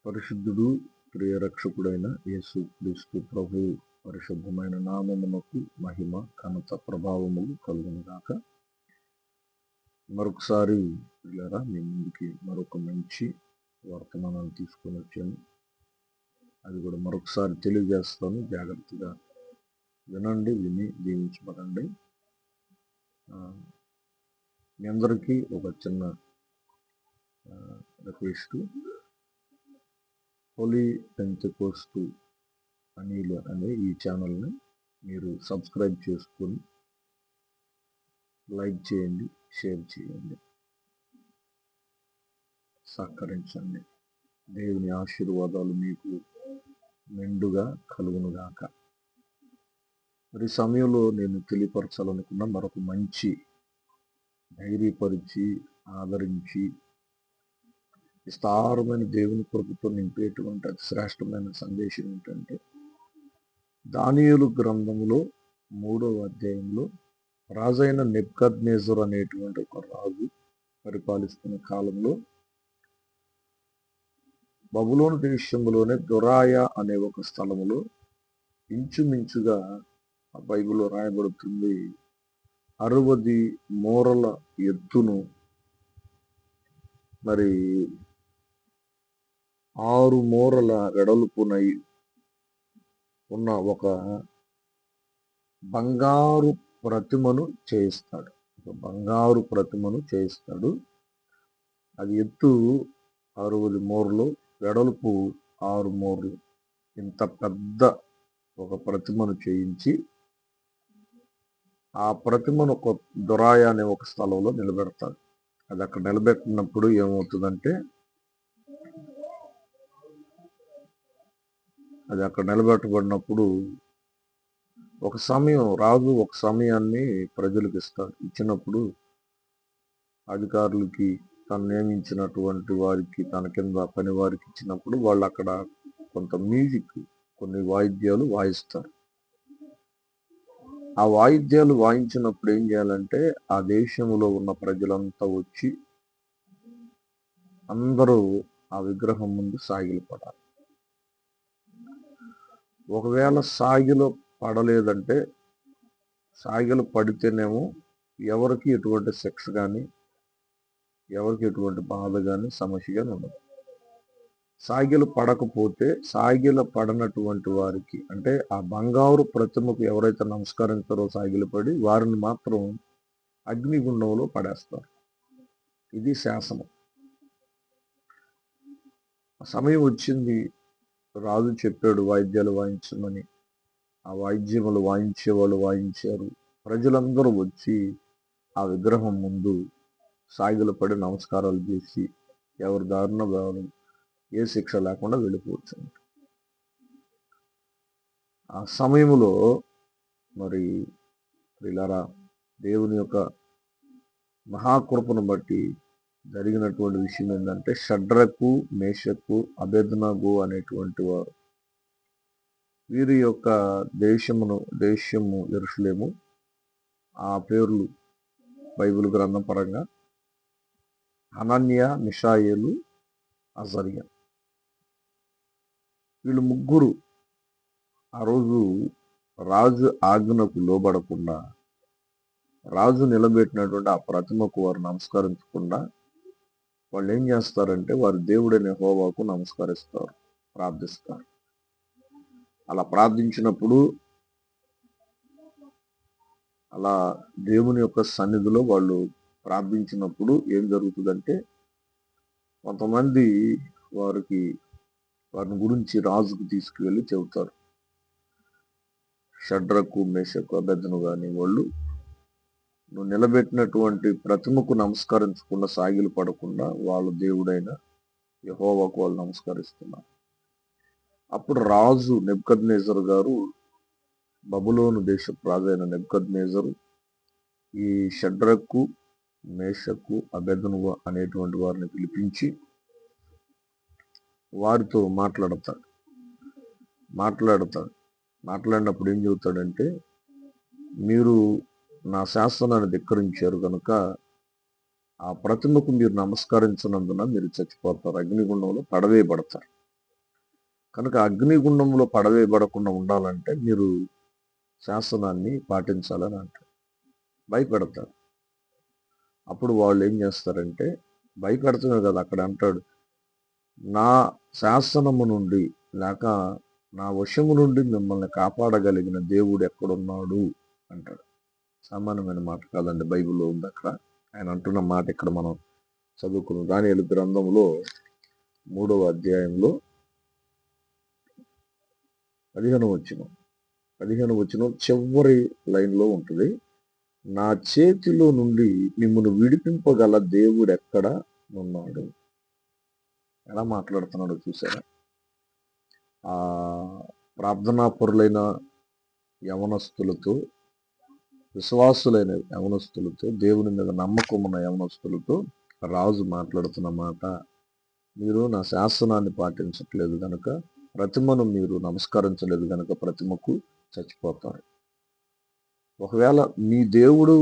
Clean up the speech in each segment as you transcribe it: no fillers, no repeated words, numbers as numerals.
పరిశుద్ధుడు ప్రియరక్షకుడైన యేసు క్రీస్తు ప్రభు పరిశుద్ధమైన నామమునకు మహిమ ఘనత ప్రభావములు కలుగునుగాక. మరొకసారి పిల్లరా మీ ముందుకి మరొక మంచి వర్తమానాన్ని తీసుకొని వచ్చాను. అది కూడా మరొకసారి తెలియజేస్తాను. జాగ్రత్తగా వినండి, విని దీవించబడండి. మీ అందరికీ ఒక చిన్న రిక్వెస్ట్, హోలీ పెంతెకోస్తు అనిల్ అనే ఈ ఛానల్ని మీరు సబ్స్క్రైబ్ చేసుకొని లైక్ చేయండి, షేర్ చేయండి, సహకరించండి. దేవుని ఆశీర్వాదాలు మీకు మెండుగా కలుగునుగాక. మరి సమయంలో నేను తెలియపరచాలనుకున్న మరొక మంచి ధైర్యపరిచి ఆదరించి విస్తారమైన దేవుని కృపతో నింపేటువంటి అతి శ్రేష్టమైన సందేశం ఏంటంటే, దానియేలు గ్రంథములో 3వ అధ్యాయంలో రాజైన నెబుకద్నెజరు అనేటువంటి ఒక రాజు పరిపాలిస్తున్న కాలంలో బబులోను దేశంలోనే దొరాయ అనే ఒక స్థలములో ఇంచుమించుగా ఆ బైబిల్లో రాయబడుతుంది, 60 మూరల ఎత్తును మరి 6 మూరల వెడల్పునై ఉన్న ఒక బంగారు ప్రతిమను చేయిస్తాడు. బంగారు ప్రతిమను చేయిస్తాడు. అది ఎత్తు 60 మూరలు, వెడల్పు 6 మూరలు. ఇంత పెద్ద ఒక ప్రతిమను చేయించి ఆ ప్రతిమను ఒక దొరాయ అనే ఒక స్థలంలో నిలబెడతాడు. అది అక్కడ నిలబెట్టినప్పుడు ఏమవుతుందంటే, అది అక్కడ నిలబెట్టబడినప్పుడు ఒక సమయం, రాజు ఒక సమయాన్ని ప్రజలకు ఇస్తాడు. ఇచ్చినప్పుడు అధికారులకి, తను నియమించినటువంటి వారికి, తన కింద పని వారికి ఇచ్చినప్పుడు వాళ్ళు అక్కడ కొంత మ్యూజిక్, కొన్ని వాయిద్యాలు వాయిస్తారు. ఆ వాయిద్యాలు వాయించినప్పుడు ఏం చేయాలంటే, ఆ దేశంలో ఉన్న ప్రజలంతా వచ్చి అందరూ ఆ విగ్రహం ముందు సాగిలు పడాలి. ఒకవేళ సాగిలు పడలేదంటే, సాగిలు పడితేనేమో ఎవరికి ఎటువంటి శిక్ష కానీ, ఎవరికి ఎటువంటి బాధ కానీ, సమస్య కానీ ఉండదు. సాగిలు పడకపోతే, సాగిల పడనటువంటి వారికి, అంటే ఆ బంగారు ప్రతిమకు ఎవరైతే నమస్కరించారో సాగిలు పడి, వారిని మాత్రం అగ్నిగుండంలో పడేస్తారు. ఇది శాసనం. సమయం వచ్చింది, రాజు చెప్పాడు వాయిద్యాలు వాయించమని. ఆ వాయిద్యములు వాయించేవాళ్ళు వాయించారు. ప్రజలందరూ వచ్చి ఆ విగ్రహం ముందు సాగిలు పడి నమస్కారాలు చేసి ఎవరి దారిన వారు ఏ శిక్ష లేకుండా వెళ్ళిపోవచ్చు. ఆ సమయంలో మరి ప్రియులారా, దేవుని యొక్క మహాకృపను బట్టి జరిగినటువంటి విషయం ఏంటంటే, షడ్రకు, మేషకు, అబేద్నెగో అనేటువంటి వారు, వీరి యొక్క దేశము యెరూషలేము. ఆ పేర్లు బైబిల్ గ్రంథం పరంగా హనన్య, మిషాయేలు, అజర్య. వీళ్ళు ముగ్గురు ఆ రోజు రాజు ఆజ్ఞకు లోబడకుండా, రాజు నిలబెట్టినటువంటి ఆ ప్రతిమకు వారు నమస్కరించకుండా వాళ్ళు ఏం చేస్తారంటే, వారి దేవుడైన యెహోవాకు నమస్కరిస్తారు, ప్రార్థిస్తారు. అలా ప్రార్థించినప్పుడు, అలా దేవుని యొక్క సన్నిధిలో వాళ్ళు ప్రార్థించినప్పుడు ఏం జరుగుతుందంటే, కొంతమంది వారిని గురించి రాజుకు తీసుకువెళ్ళి చెబుతారు. షడ్రకు, మేషకు, అబేద్నెగో కానీ వాళ్ళు, నువ్వు నిలబెట్టినటువంటి ప్రతిమకు నమస్కరించకుండా, సాగిలు పడకుండా వాళ్ళ దేవుడైన యెహోవాకు వాళ్ళు నమస్కరిస్తున్నారు. అప్పుడు రాజు నెబుకద్నెజరు గారు, బబులోను దేశపు రాజైన నెబుకద్నెజరు ఈ షడ్రకు, మేషకు, అబేద్నెగో అనేటువంటి వారిని పిలిపించి వారితో మాట్లాడినప్పుడు ఏం చెబుతాడంటే, మీరు నా శాసనాన్ని ధిక్కరించారు కనుక ఆ ప్రతిమకు మీరు నమస్కరించినందున మీరు చచ్చిపోతారు, అగ్నిగుండంలో పడవేయబడతారు. కనుక అగ్నిగుండంలో పడవేయబడకుండా ఉండాలంటే మీరు శాసనాన్ని పాటించాలని అంటారు, భయపెడతారు. అప్పుడు వాళ్ళు ఏం చేస్తారంటే, భయపెడుతున్నారు కదా, అక్కడ అంటాడు, నా శాసనము నుండి లేక నా వశము నుండి మిమ్మల్ని కాపాడగలిగిన దేవుడు ఎక్కడున్నాడు అంటాడు. సామాన్యమైన మాట కాదండి, బైబిల్లో ఉంది అక్కడ. ఆయన అంటున్న మాట ఇక్కడ మనం చదువుకున్నాం. దానియేలు గ్రంథంలో 3వ అధ్యాయంలో 15వ వచనం చివరి లైన్లో ఉంటుంది. నా చేతిలో నుండి మిమ్మల్ని విడిపింపగల దేవుడు ఎక్కడ ఉన్నాడు. ఎలా మాట్లాడుతున్నాడో చూసారా? ఆ ప్రార్థనాపరులైన యవనస్తులతో, విశ్వాసులైన యవనస్తులతో, దేవుని మీద నమ్మకం ఉన్న యవనస్తులతో రాజు మాట్లాడుతున్న మాట, మీరు నా శాసనాన్ని పాటించట్లేదు కనుక, ప్రతిమను మీరు నమస్కరించలేదు కనుక ప్రతిమకు చచ్చిపోతారు. ఒకవేళ మీ దేవుడు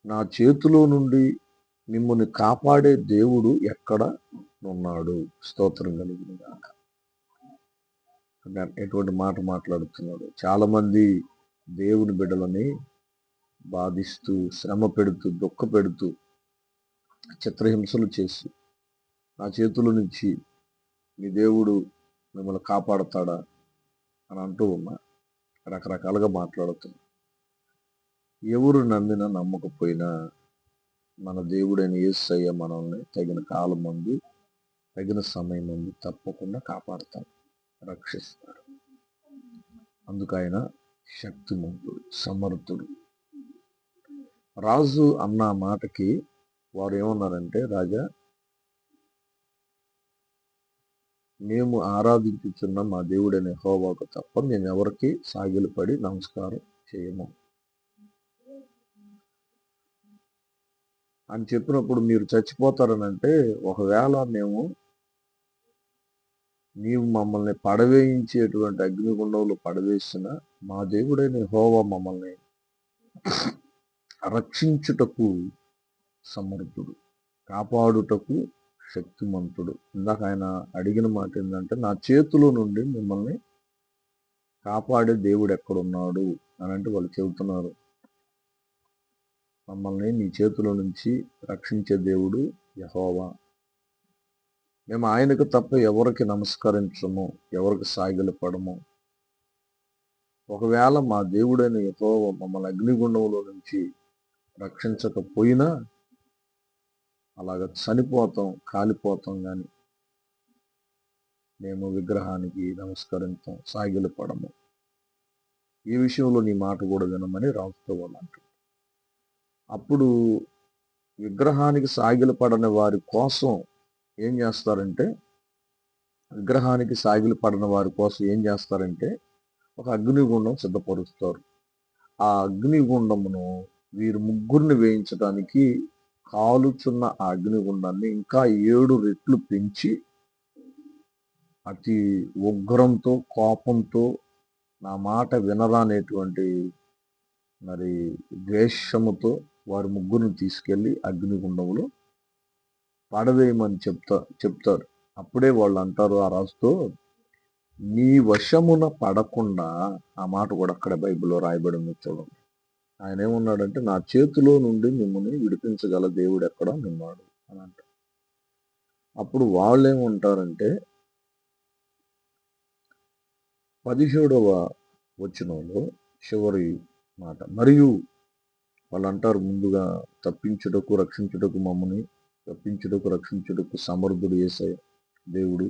నా చేతిలో నుండి మిమ్మల్ని కాపాడే దేవుడు ఎక్కడ ఉన్నాడు? స్తోత్రం కలిగిన గాక. ఎటువంటి మాట మాట్లాడుతున్నాడు? చాలా మంది దేవుని బిడ్డలని బాధిస్తూ, శ్రమ పెడుతూ, దుఃఖ పెడుతూ, చిత్రహింసలు చేసి, నా చేతుల నుంచి మీ దేవుడు మిమ్మల్ని కాపాడతాడా అని అంటూ ఉన్నా, రకరకాలుగా మాట్లాడుతున్నా. ఎవరు నమ్మినా నమ్మకపోయినా మన దేవుడైన యేసయ్య మనల్ని తగిన కాలం ముందు, తగిన సమయం ముందు తప్పకుండా కాపాడతాడు, రక్షిస్తాడు. అందుకు ఆయన శక్తిమంతుడు, సమర్థుడు. రాజు అన్న మాటకి వారు ఏమన్నారంటే, రాజా, మేము ఆరాధించుచున్న మా దేవుడైన యెహోవాకు తప్ప మేము ఎవరికి సాగిలపడి నమస్కారం చేయము అని చెప్పినప్పుడు, మీరు చచ్చిపోతారనంటే, ఒకవేళ నీవు మమ్మల్ని పడవేయించేటువంటి అగ్నిగుండంలో పడవేసిన మా దేవుడైన యెహోవా మమ్మల్ని రక్షించుటకు సమర్థుడు, కాపాడుటకు శక్తిమంతుడు. ఇందాక ఆయన అడిగిన మాట ఏంటంటే, నా చేతిలో నుండి మిమ్మల్ని కాపాడే దేవుడు ఎక్కడున్నాడు అని అంటే, వాళ్ళు చెబుతున్నారు, మమ్మల్ని నీ చేతిలో నుంచి రక్షించే దేవుడు యెహోవా. మేము ఆయనకు తప్ప ఎవరికి నమస్కరించము, ఎవరికి సాగిలపడము. ఒకవేళ మా దేవుడైన యెహోవా మమ్మల్ని అగ్నిగుండంలో నుంచి రక్షించకపోయినా అలాగ చనిపోతాం, కాలిపోతాం, కానీ మేము విగ్రహానికి నమస్కరించాం, సాగిలపడము. ఈ విషయంలో నీ మాట కూడా వినమని రాజుతో వాళ్ళు అంటారు. అప్పుడు విగ్రహానికి సాగిలపడని వారి కోసం ఏం చేస్తారంటే, విగ్రహానికి సాగిలపడని వారి కోసం ఏం చేస్తారంటే, ఒక అగ్నిగుండం సిద్ధపరుస్తారు. ఆ అగ్నిగుండమును వీరు ముగ్గురిని వేయించడానికి కాలుచున్న ఆ అగ్నిగుండాన్ని ఇంకా 7 రెట్లు పెంచి, అతి ఉగ్రంతో, కోపంతో, నా మాట వినరానేటువంటి మరి ద్వేషముతో వారి ముగ్గురిని తీసుకెళ్లి అగ్నిగుండంలో పడవేయమని చెప్తారు. అప్పుడే వాళ్ళు అంటారు ఆ రాజుతో, నీ వశమున పడకుండా, ఆ మాట కూడా అక్కడ బైబిల్లో రాయబడి ఉంది చూడండి. ఆయన ఏమన్నాడంటే, నా చేతిలో నుండి మిమ్మల్ని విడిపించగల దేవుడు ఎక్కడ ఉన్నాడు అని అంటారు. అప్పుడు వాళ్ళు ఏమంటారంటే, 17వ వచనంలో చివరి మాట, మరియు వాళ్ళు అంటారు, ముందుగా తప్పించుటకు, రక్షించుటకు, మమ్మల్ని తప్పించుటకు, రక్షించుటకు సమర్థుడు యేసయ్య దేవుడు,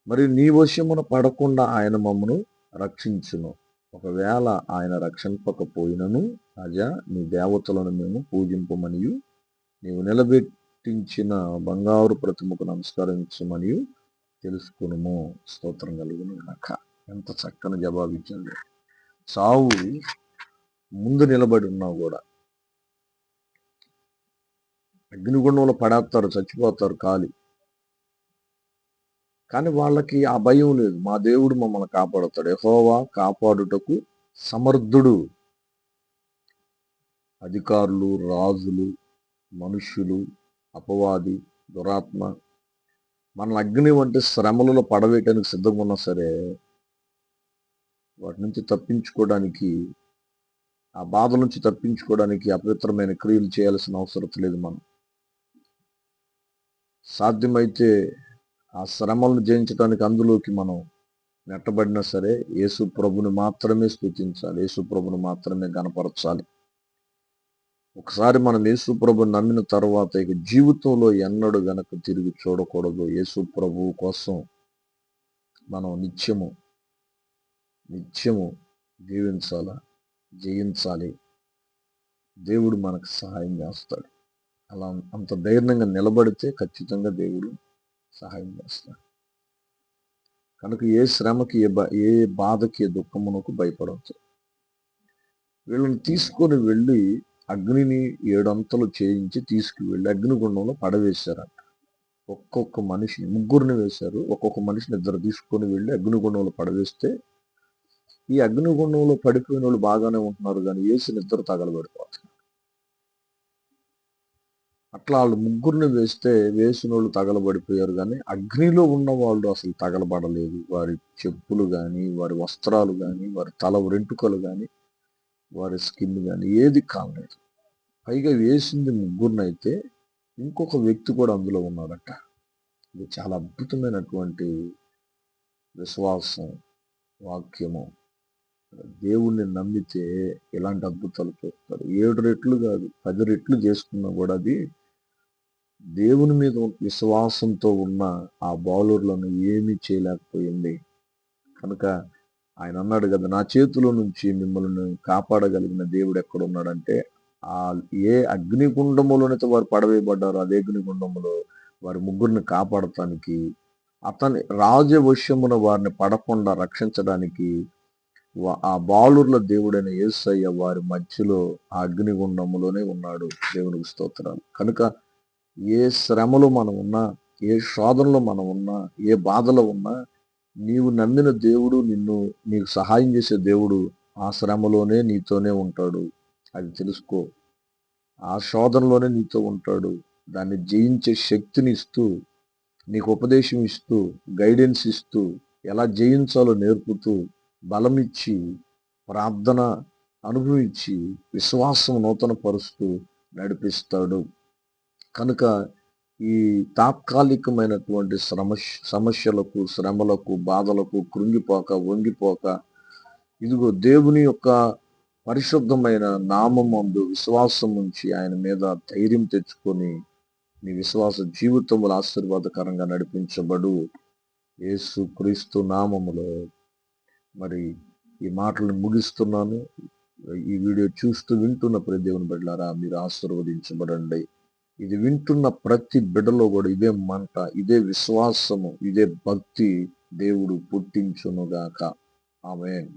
మరి నీ వశమున పడకుండా ఆయన మమ్మను రక్షించును. ఒకవేళ ఆయన రక్షింపకపోయినను, రాజా, నీ దేవతలను మేము పూజింపమనియు, నీవు నిలబెట్టించిన బంగారు ప్రతిమకు నమస్కరించమనియు తెలుసుకునుము. స్తోత్రం కలుగును గాక. ఎంత చక్కని జవాబు ఇచ్చింది. చావు ముందు నిలబడి ఉన్నావు కూడా, అగ్నిగుండంలో పడేస్తారు, చచ్చిపోతారు కాలి, కానీ వాళ్ళకి ఆ భయం లేదు. మా దేవుడు మమ్మల్ని కాపాడుతాడు, యెహోవా కాపాడుటకు సమర్థుడు. అధికారులు, రాజులు, మనుష్యులు, అపవాది, దురాత్మ మన అగ్ని వంటి శ్రమలలో పడవేయటానికి సిద్ధంగా ఉన్నా సరే, వాటి నుంచి తప్పించుకోవడానికి, ఆ బాధ నుంచి తప్పించుకోవడానికి అపవిత్రమైన క్రియలు చేయాల్సిన అవసరం లేదు మనం. సాధ్యమైతే ఆ శ్రమలను జయించడానికి అందులోకి మనం నెట్టబడినా సరే యేసు ప్రభుని మాత్రమే స్తుతించాలి, యేసు ప్రభుని మాత్రమే గణపరచాలి. ఒకసారి మనం యేసు ప్రభుని నమ్మిన తర్వాత ఇక జీవితంలో ఎన్నడూ వెనక్కి తిరిగి చూడకూడదు. యేసు ప్రభువు కోసం మనం నిత్యము జీవించాలా, జయించాలి. దేవుడు మనకు సహాయం చేస్తాడు. అలా అంత ధైర్యంగా నిలబడితే ఖచ్చితంగా దేవుడు సహాయం చేస్తాడు. కనుక ఏ శ్రమకి, ఏ బాధకి, ఏ దుఃఖమునకు భయపడవచ్చు. వీళ్ళని తీసుకొని వెళ్ళి అగ్నిని 7 అంతలు చేయించి తీసుకువెళ్ళి అగ్నిగుండంలో పడవేశారంట. ఒక్కొక్క మనిషిని, ముగ్గురిని వేశారు. ఒక్కొక్క మనిషిని 2 తీసుకొని వెళ్ళి అగ్నిగుండంలో పడవేస్తే, ఈ అగ్నిగుండంలో పడిపోయిన వాళ్ళు బాగానే ఉంటున్నారు, కానీ యేసు నిద్ర తగలబడిపోతున్నారు. అట్లా వాళ్ళు ముగ్గురిని వేస్తే వేసిన వాళ్ళు తగలబడిపోయారు, కానీ అగ్నిలో ఉన్న వాళ్ళు అసలు తగలబడలేదు. వారి చెప్పులు కానీ, వారి వస్త్రాలు కానీ, వారి తల వెంట్రుకలు కానీ, వారి స్కిన్ కానీ ఏది కాలేదు. పైగా వేసింది ముగ్గురినైతే ఇంకొక వ్యక్తి కూడా అందులో ఉన్నాడట. ఇది చాలా అద్భుతమైనటువంటి విశ్వాసం, వాక్యము. దేవుణ్ణి నమ్మితే ఇలాంటి అద్భుతాలు చూస్తారు. 7 రెట్లు కాదు, 10 రెట్లు చేసుకున్నా కూడా అది దేవుని మీద విశ్వాసంతో ఉన్న ఆ బాలుర్లను ఏమీ చేయలేకపోయింది. కనుక ఆయన అన్నాడు కదా, నా చేతిలో నుంచి మిమ్మల్ని కాపాడగలిగిన దేవుడు ఎక్కడున్నాడంటే, ఆ ఏ అగ్నిగుండములోనైతే వారు పడవేయబడ్డారో అదే అగ్నిగుండములో వారి ముగ్గురిని కాపాడటానికి, అతని రాజవశ్యమున వారిని పడకుండా రక్షించడానికి ఆ బాలుర్ల దేవుడైన యేసయ్య వారి మధ్యలో ఆ అగ్నిగుండములోనే ఉన్నాడు. దేవునికి స్తోత్రాలు. కనుక ఏ శ్రమలో మనం ఉన్నా, ఏ శోధనలో మనం ఉన్నా, ఏ బాధలో ఉన్నా, నీవు నమ్మిన దేవుడు నీకు సహాయం చేసే దేవుడు ఆ శ్రమలోనే నీతోనే ఉంటాడు. అది తెలుసుకో. ఆ శోధనలోనే నీతో ఉంటాడు. దాన్ని జయించే శక్తిని ఇస్తూ, నీకు ఉపదేశం ఇస్తూ, గైడెన్స్ ఇస్తూ, ఎలా జయించాలో నేర్పుతూ, బలం ఇచ్చి, ప్రార్థన అనుభవించి, విశ్వాసం నూతన పరుస్తూ నడిపిస్తాడు. కనుక ఈ తాత్కాలికమైనటువంటి సమస్యలకు, శ్రమలకు, బాధలకు కృంగిపోక, వంగిపోక, ఇదిగో దేవుని యొక్క పరిశుద్ధమైన నామమందు విశ్వాసం ఉంచి ఆయన మీద ధైర్యం తెచ్చుకొని నీ విశ్వాస జీవితములు ఆశీర్వాదకరంగా నడిపించబడు. యేసు క్రీస్తు నామములో మరి ఈ మాటలను ముగిస్తున్నాను. ఈ వీడియో చూస్తూ వింటున్న ప్రతి దేవుని బిడ్డలారా, మీరు ఆశీర్వదించబడండి. ఇది వింటున్న ప్రతి బిడ్డలో కూడా ఇదే మంట, ఇదే విశ్వాసము, ఇదే భక్తి దేవుడు పుట్టించునుగాక. ఆమేన్.